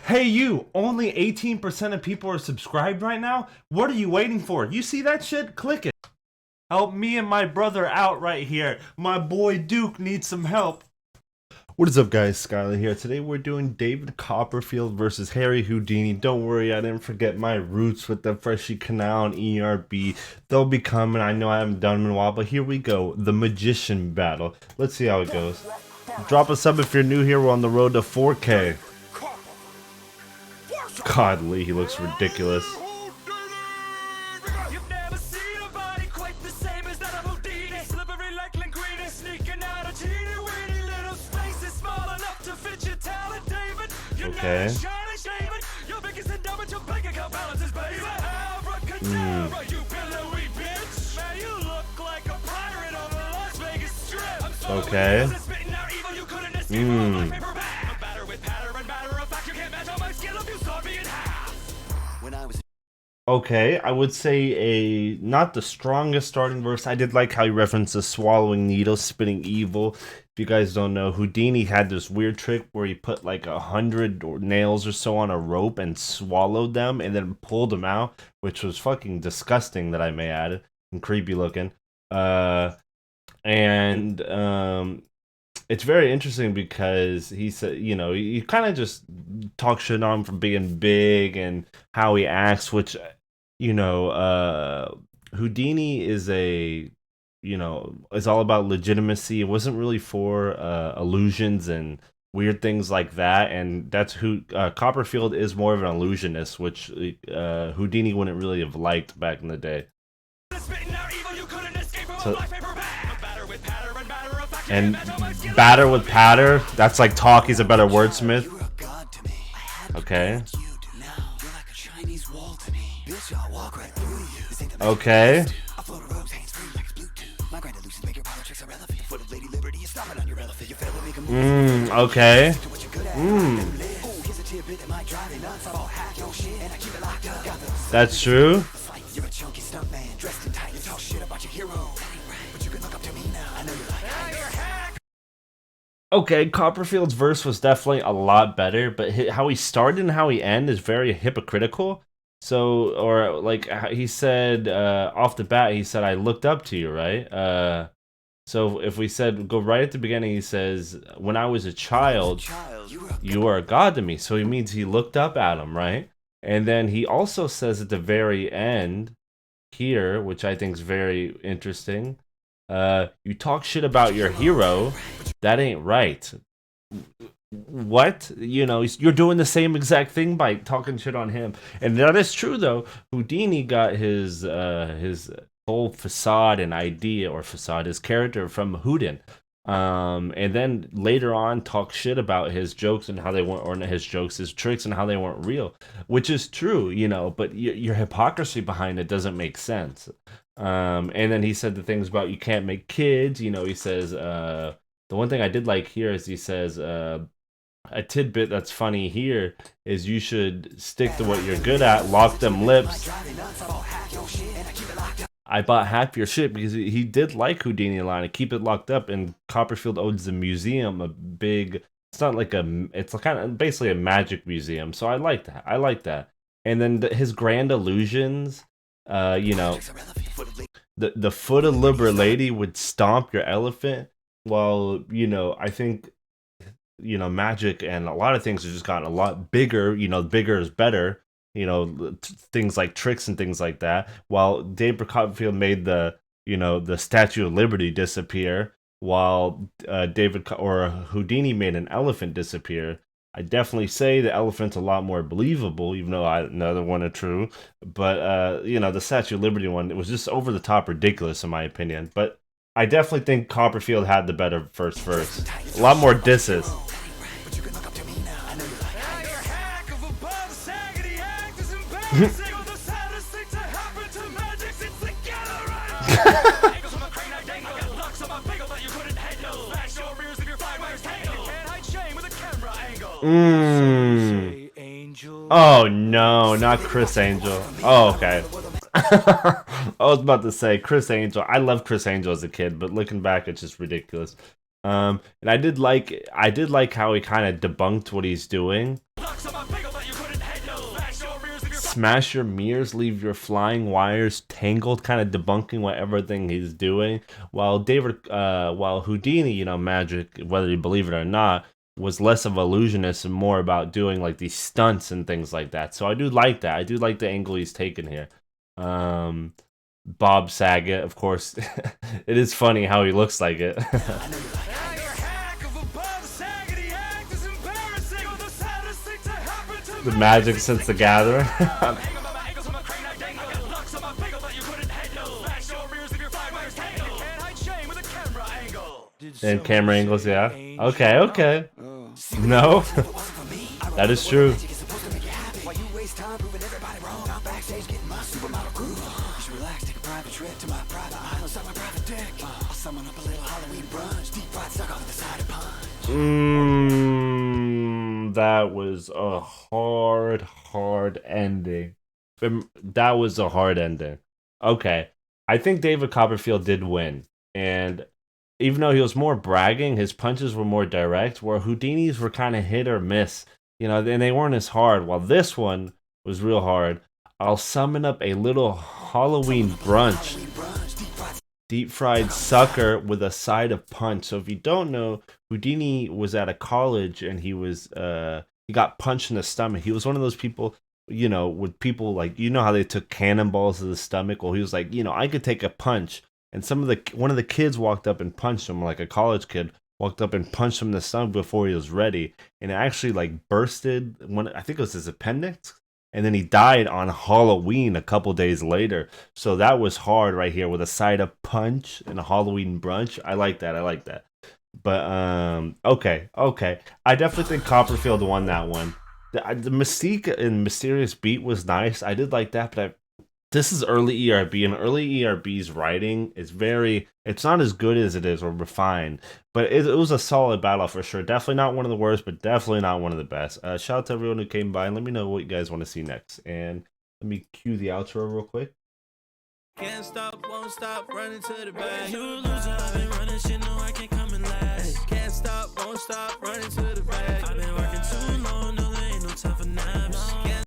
Hey you, only 18% of people are subscribed right now? What are you waiting for? You see that shit? Click it. Help me and my brother out right here. My boy Duke needs some help. What is up guys, Skyler here. Today we're doing David Copperfield versus Harry Houdini. Don't worry, I didn't forget my roots with the Freshie Canal and ERB. They'll be coming, I know I haven't done them in a while, but here we go. The Magician Battle. Let's see how it goes. Drop a sub if you're new here, we're on the road to 4K. Godly, he looks ridiculous. You've never seen a body quite the same as that of Houdini. Slippery like linguine, sneaking out a teeny weeny little space is small enough to fit your talent, David. You're Okay. not shining, shaving. Your biggest endowment, your bank account balances, baby. Abracadabra, you billowy bitch. Man, you look like a pirate on the Las Vegas Strip. I'm so Okay. spitting out evil, you couldn't escape on my paper bag. A batter with patter and matter of fact, you can't match on my skill if you saw me in half. When I was Okay, I would say not the strongest starting verse. I did like how he references swallowing needles, spitting evil. If you guys don't know, Houdini had this weird trick where he put like 100 nails or so on a rope and swallowed them and then pulled them out, which was fucking disgusting, that I may add, and creepy looking. It's very interesting because he said, you know, you kind of just talk shit on him for being big and how he acts, which, you know, Houdini is is all about legitimacy. It wasn't really for illusions and weird things like that. And that's who Copperfield is, more of an illusionist, which Houdini wouldn't really have liked back in the day. So, and batter with patter, that's like talk. He's a better wordsmith. Okay. Okay. Okay. That's true. Okay, Copperfield's verse was definitely a lot better, but how he started and how he ended is very hypocritical. So, or like he said off the bat, he said, "I looked up to you," right? So if we said go right at the beginning, he says, "When I was a child, you were a god to me." So he means he looked up at him, right? And then he also says at the very end here, which I think is very interesting. You talk shit about your hero, that ain't right. What? You know, you're doing the same exact thing by talking shit on him. And that is true, though. Houdini got his whole facade and idea, or facade, his character from Houdin. And then later on talk shit about his jokes and how they weren't, or not his jokes, his tricks and how they weren't real, which is true, you know, but your hypocrisy behind it doesn't make sense. And then he said the things about you can't make kids, you know. He says, the one thing I did like here is he says, a tidbit that's funny here is you should stick to what you're good at, lock them lips. I bought half your shit, because he did like Houdini a lot and keep it locked up, and Copperfield owns the museum a big, it's not like it's kind of basically a magic museum, so I like that. I like that. And then his grand illusions, you know, the foot of Liber Lady would stomp your elephant. Well, you know, I think, you know, magic and a lot of things have just gotten a lot bigger. You know, bigger is better. You know, things like tricks and things like that. While David Copperfield made the Statue of Liberty disappear, while Houdini made an elephant disappear. I definitely say the elephant's a lot more believable, even though another one are true. But you know, the Statue of Liberty one, it was just over the top ridiculous in my opinion. But I definitely think Copperfield had the better first verse. A lot more disses. Oh no, not Chris Angel. Oh, okay. I was about to say Chris Angel. I loved Chris Angel as a kid, but looking back, it's just ridiculous. And I did like how he kind of debunked what he's doing. smash your mirrors, leave your flying wires tangled, kind of debunking what everything he's doing. While Houdini, you know, magic, whether you believe it or not, was less of an illusionist and more about doing like these stunts and things like that. So I do like that. I do like the angle he's taken here. Bob Saget, of course. It is funny how he looks like it. The magic since The Gathering. And camera angles, yeah. Okay. No, that is true. That was a hard ending. That was a hard ending. Okay, I think David Copperfield did win, and even though he was more bragging, his punches were more direct, where Houdini's were kind of hit or miss, you know, and they weren't as hard, while this one was real hard. I'll summon up a little Halloween brunch. Deep fried sucker with a side of punch. So if you don't know, Houdini was at a college and he got punched in the stomach. He was one of those people, you know, with people like, you know how they took cannonballs to the stomach? Well, he was like, you know, I could take a punch. And one of the kids walked up and punched him, like a college kid walked up and punched him in the stomach before he was ready. And it actually like bursted I think it was his appendix. And then he died on Halloween a couple days later. So that was hard right here with a side of punch and a Halloween brunch. I like that. But okay. I definitely think Copperfield won that one. The mystique and mysterious beat was nice. I did like that, but this is early ERB, and early ERB's writing is it's not as good as it is or refined, but it was a solid battle for sure. Definitely not one of the worst, but definitely not one of the best. Shout out to everyone who came by, and let me know what you guys want to see next. And let me cue the outro real quick. Can't stop, won't stop, running to the back.